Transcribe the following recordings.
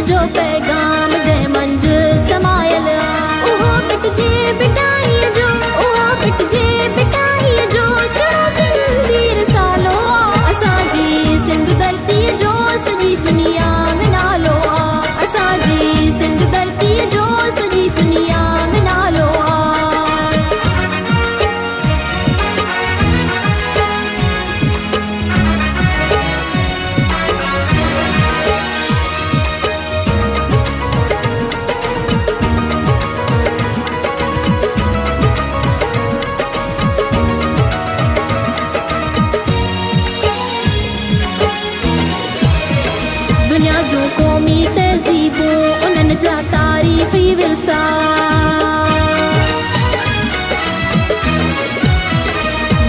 जो पैगाम जंहिं मंझि समायल उहो मिटजे बिटाईअ जो, उहो मिटजे बिटाईअ जो सुहिणो सिंधी रिसालो असांजी सिंध धरतीअ जो सॼी दुनिया में नालो आहे। असांजी सिंध धरतीअ जो सॼी दुनिया में नालो आहे। दुनिया जूं क़ौमी तहज़ीबूं उन्हनि जा तारीख़ी विरसा,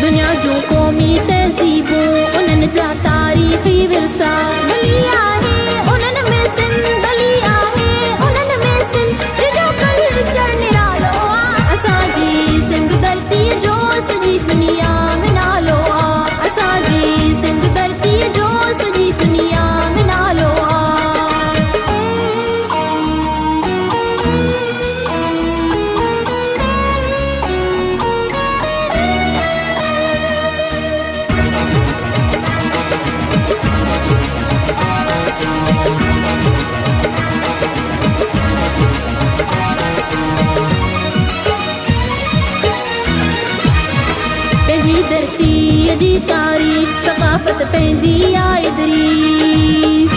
दुनिया जूं क़ौमी तहज़ीबूं उन्हनि जा तारीख़ी विरसा। भली आहे उन्हनि में सिंध, भली आहे उन्हनि में सिंध जो कल्चर निरालो आहे। असांजी सिंध धरतीअ जो सॼी दुनिया में नालो आहे। असांजी सिंध धरतीअ जो सॼी दुनिया में नालो आहे। पंहिंजी धरतीअ जी तारीख़ सक़ाफ़त पंहिंजी आहे दरीस,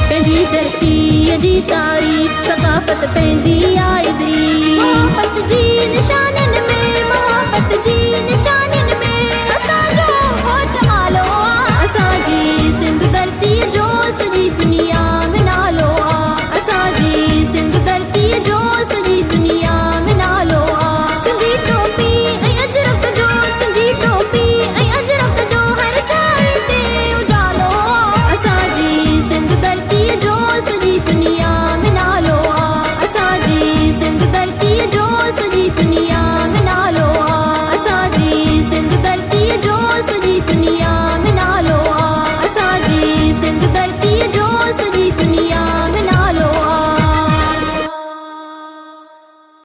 पंहिंजी धरतीअ जी तारीख़ सक़ाफ़त पंहिंजी आहे